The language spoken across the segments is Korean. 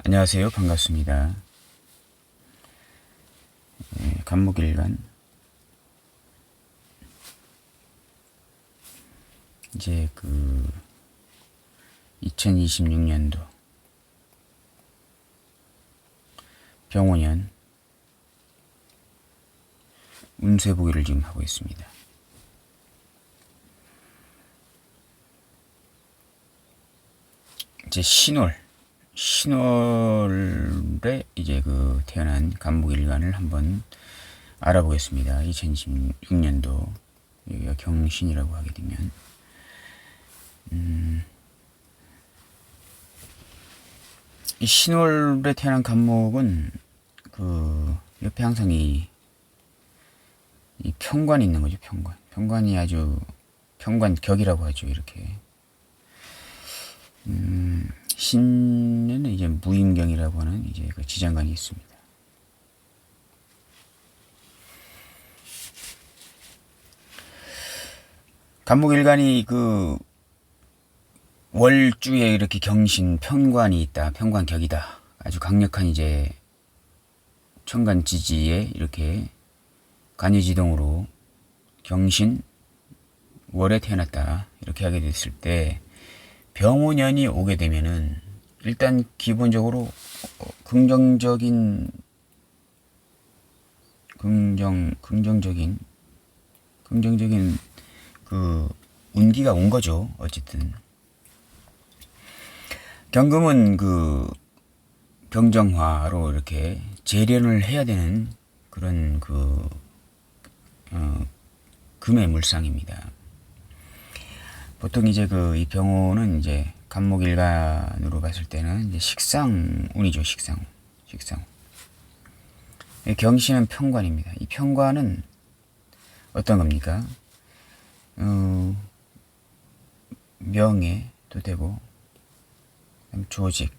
안녕하세요. 반갑습니다. 간목일간 이제 2026년도 병원년 운세 보기를 지금 하고 있습니다. 이제 신월에 이제 태어난 간목일간을 한번 알아보겠습니다. 2026년도 여기가 경신이라고 하게 되면 이 신월에 태어난 간목은 옆에 항상 이 평관이 있는 거죠. 평관이 아주 평관격이라고 하죠. 이렇게 신에는 이제 무임경이라고 하는 이제 지장간이 있습니다. 간목일간이 월주에 이렇게 경신 편관이 있다. 편관격이다. 아주 강력한 이제 천간지지에 이렇게 간이지동으로 경신 월에 태어났다. 이렇게 하게 됐을 때 병오년이 오게 되면은 일단 기본적으로 긍정적인 운기가 온 거죠. 어쨌든 경금은 병정화로 이렇게 재련을 해야 되는 그런 금의 물상입니다. 보통 이제 이 병호는 이제 간목일간으로 봤을 때는 이제 식상운이죠. 식상운. 경신은 편관입니다. 이 편관은 어떤 겁니까? 명예도 되고, 조직,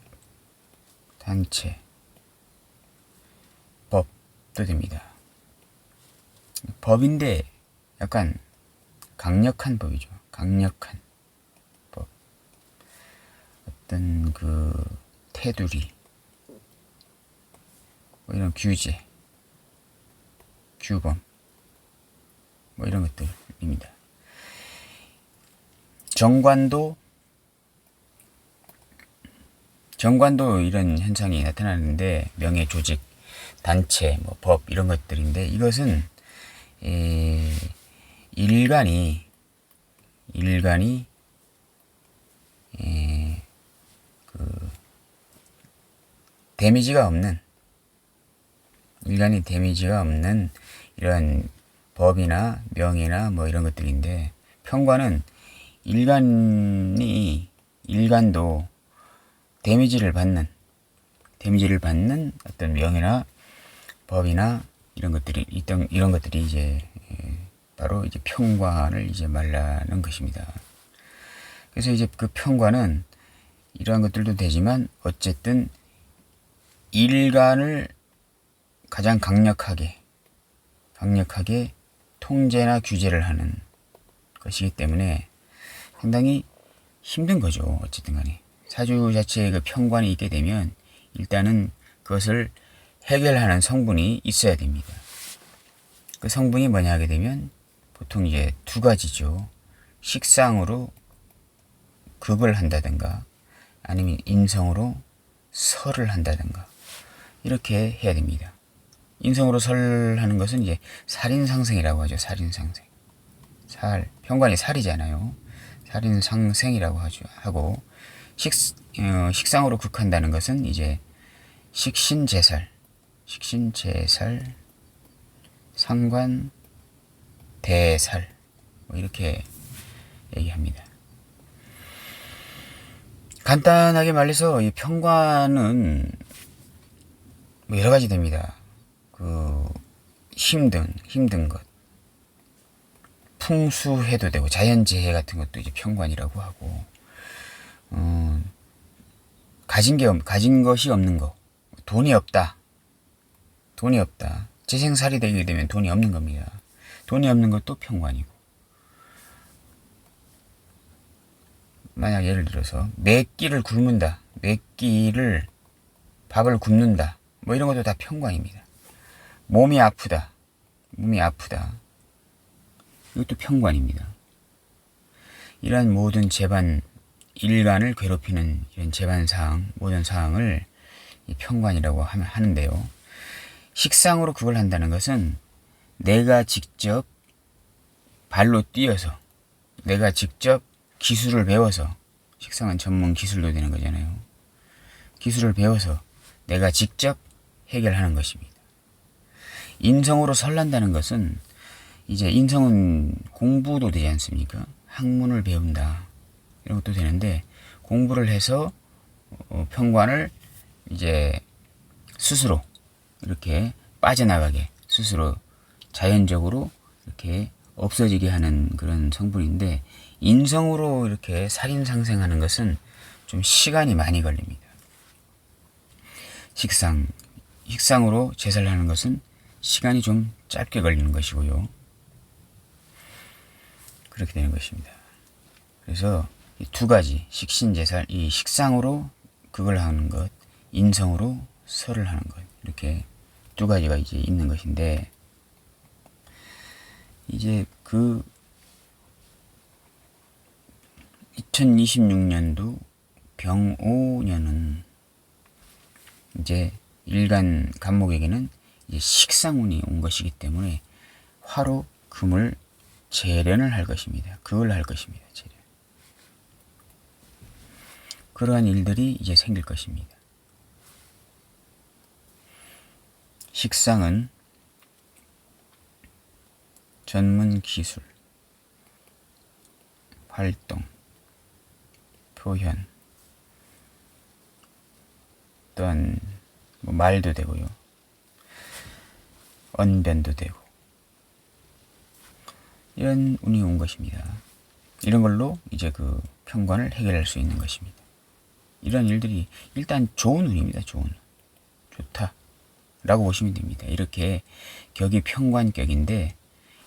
단체, 법도 됩니다. 법인데 약간 강력한 법이죠. 강력한 법. 어떤 테두리, 이런 규제, 규범, 이런 것들입니다. 정관도 이런 현상이 나타나는데 명예, 조직, 단체, 법 이런 것들인데 이것은 일간이 데미지가 없는 이런 법이나 명예나 이런 것들인데 편관은 일간도 데미지를 받는 어떤 명예나 법이나 이런 것들이 이제 바로 이제 편관을 이제 말하는 것입니다. 그래서 이제 편관은 이러한 것들도 되지만 어쨌든 일간을 가장 강력하게 통제나 규제를 하는 것이기 때문에 상당히 힘든 거죠. 어쨌든 간에 사주 자체의 편관이 있게 되면 일단은 그것을 해결하는 성분이 있어야 됩니다. 그 성분이 뭐냐 하게 되면 보통 이제 두 가지죠. 식상으로 극을 한다든가 아니면 인성으로 설을 한다든가 이렇게 해야 됩니다. 인성으로 설하는 것은 이제 살인상생이라고 하죠. 살인상생. 편관이 살이잖아요. 살인상생이라고 하고 식상으로 극한다는 것은 이제 식신제살, 상관, 대살 이렇게 얘기합니다. 간단하게 말해서 이 편관은 여러 가지 됩니다. 힘든 것, 풍수해도 되고 자연재해 같은 것도 이제 편관이라고 하고, 가진 것이 없는 거, 돈이 없다. 재생살이 되게 되면 돈이 없는 겁니다. 돈이 없는 것도 편관이고, 만약 예를 들어서 몇 끼를 굶는다. 몇 끼를 밥을 굶는다. 뭐 이런 것도 다 편관입니다. 몸이 아프다. 몸이 아프다. 이것도 편관입니다. 이러한 모든 재반, 일간을 괴롭히는 이런 재반사항, 모든 사항을 편관이라고 하는데요. 식상으로 그걸 한다는 것은 내가 직접 발로 뛰어서, 내가 직접 기술을 배워서, 식상은 전문 기술로 되는 거잖아요. 기술을 배워서 내가 직접 해결하는 것입니다. 인성으로 설한다는 것은 이제 인성은 공부도 되지 않습니까? 학문을 배운다. 이런 것도 되는데 공부를 해서 편관을 이제 스스로 이렇게 빠져나가게, 스스로 자연적으로 이렇게 없어지게 하는 그런 성분인데, 인성으로 이렇게 살인상생하는 것은 좀 시간이 많이 걸립니다. 식상으로 제사를 하는 것은 시간이 좀 짧게 걸리는 것이고요. 그렇게 되는 것입니다. 그래서 이 두 가지, 식신제살, 이 식상으로 그걸 하는 것, 인성으로 설을 하는 것, 이렇게 두 가지가 이제 있는 것인데, 이제 그 2026년도 병오년은 이제 일간 간목에게는 이제 식상운이 온 것이기 때문에 화로 금을 재련을 할 것입니다. 그걸 할 것입니다. 재련. 그러한 일들이 이제 생길 것입니다. 식상은 전문 기술, 활동, 표현, 또한 뭐 말도 되고요. 언변도 되고, 이런 운이 온 것입니다. 이런 걸로 이제 그 편관을 해결할 수 있는 것입니다. 이런 일들이 일단 좋은 운입니다. 좋은 운. 좋다 라고 보시면 됩니다. 이렇게 격이 편관격인데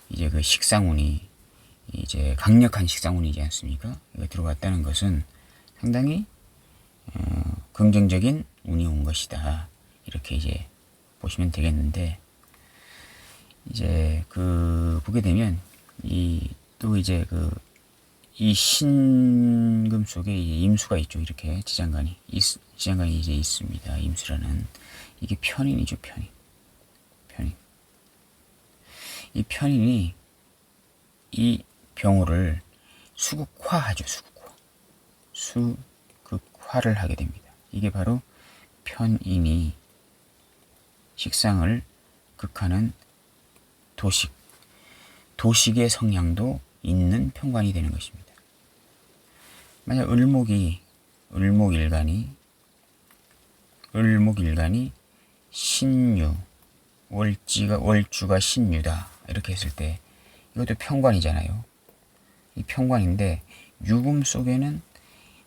이제 그 식상운이 이제 강력한 식상운이지 않습니까? 이거 들어왔다는 것은 상당히 긍정적인 운이 온 것이다. 이렇게 이제 보시면 되겠는데, 이제 그 보게 되면 또 이제 이 신금 속에 이제 임수가 있죠. 이렇게 지장간이 이제 있습니다. 임수라는 이게 편인이죠. 편인. 이 편인이 이 병호를 수극화하죠. 수극화를 하게 됩니다. 이게 바로 편인이 식상을 극하는 도식의 성향도 있는 편관이 되는 것입니다. 만약 을목일간이 신유, 월주가 신유다 이렇게 했을 때 이것도 편관이잖아요. 이 편관인데 유금 속에는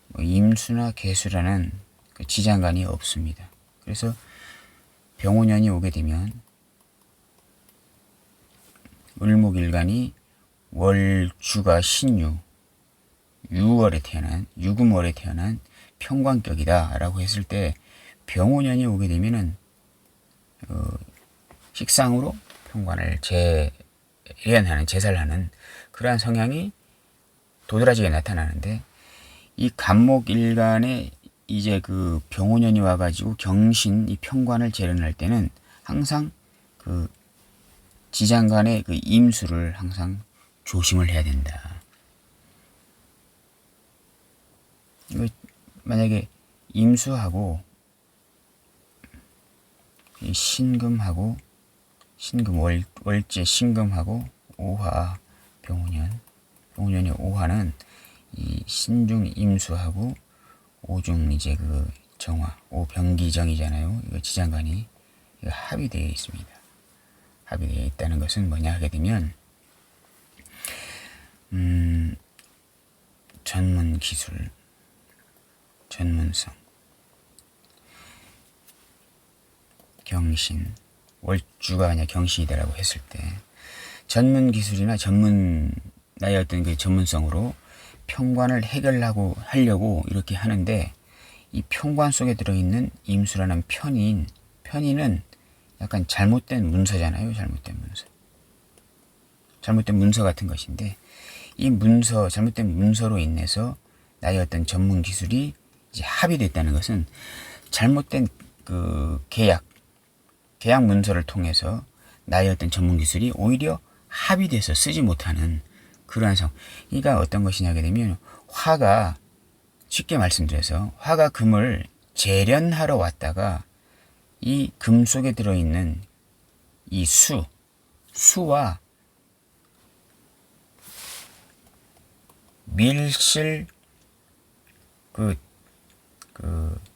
뭐 임수나 개수라는 그 지장간이 없습니다. 그래서 병오년이 오게 되면 을목일간이 월주가 신유, 유금월에 태어난 편관격이다 라고 했을 때 병오년이 오게 되면은 식상으로 편관을 재련하는, 제사를 하는 그러한 성향이 도드라지게 나타나는데, 이 간목일간에 이제 그 병오년이 와가지고 경신 이 편관을 재련할 때는 항상 그 지장간의 그 임수를 항상 조심을 해야 된다. 이거 만약에 임수하고 신금하고 월제 신금하고 오화 병오년이 오화는 이 신중 임수하고 오중 이제 그 정화 오병기정이잖아요. 이거 지장간이 이거 합의되어 있습니다. 합의되어 있다는 것은 뭐냐 하게 되면 전문 기술, 전문성, 경신, 월주가 만약 경신이다라고 했을 때 전문 기술이나 나의 어떤 그 전문성으로 편관을 하려고 이렇게 하는데 이 편관 속에 들어있는 임수라는 편인은 약간 잘못된 문서잖아요. 잘못된 문서 같은 것인데, 이 잘못된 문서로 인해서 나의 어떤 전문 기술이 이제 합의됐다는 것은 잘못된 그 계약 문서를 통해서 나의 어떤 전문 기술이 오히려 합의돼서 쓰지 못하는 그러한 상황. 그러니까 어떤 것이냐 하게 되면, 쉽게 말씀드려서 화가 금을 재련하러 왔다가 이 금 속에 들어있는 이 수와 밀실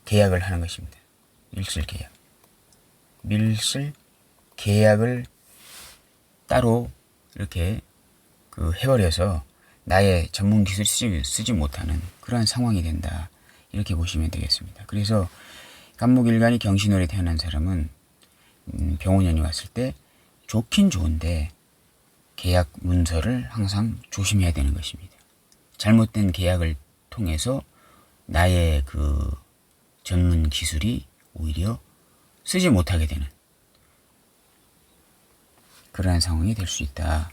계약을 하는 것입니다. 밀실 계약을 따로 이렇게 해버려서 나의 전문 기술을 쓰지 못하는 그러한 상황이 된다. 이렇게 보시면 되겠습니다. 그래서 간목일간이 경신월에 태어난 사람은 병원년이 왔을 때 좋긴 좋은데 계약 문서를 항상 조심해야 되는 것입니다. 잘못된 계약을 통해서 나의 그 전문 기술이 오히려 쓰지 못하게 되는 그러한 상황이 될 수 있다.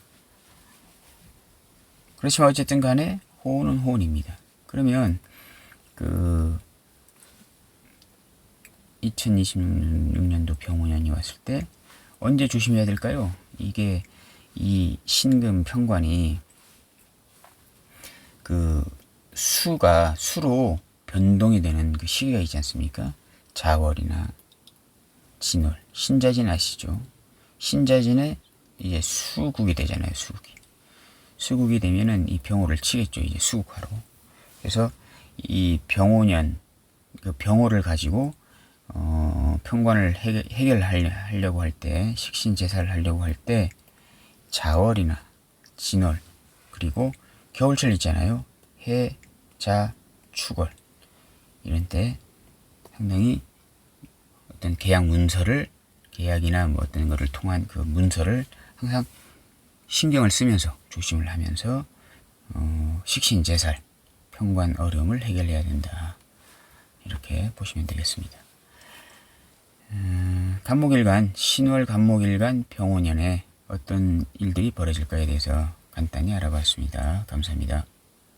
그렇지만 어쨌든 간에 호운은 호운입니다. 그러면 2026년도 병호년이 왔을 때 언제 조심해야 될까요? 이게 이 신금 편관이 수로 변동이 되는 그 시기가 있지 않습니까? 자월이나 진월, 신자진 아시죠? 신자진에 이제 수국이 되잖아요. 수국이 되면은 이 병호를 치겠죠. 이제 수국화로. 그래서 이 병호년, 그 병호를 가지고 편관을 해결하려고 할 때, 식신제사를 하려고 할 때 자월이나 진월, 그리고 겨울철 있잖아요. 해, 자, 축월, 이런 때 상당히 어떤 계약이나 뭐 어떤 거를 통한 그 문서를 항상 신경을 쓰면서 조심을 하면서 식신제살, 편관 어려움을 해결해야 된다. 이렇게 보시면 되겠습니다. 간목일간, 신월 간목일간 병호년에 어떤 일들이 벌어질까에 대해서 간단히 알아봤습니다. 감사합니다.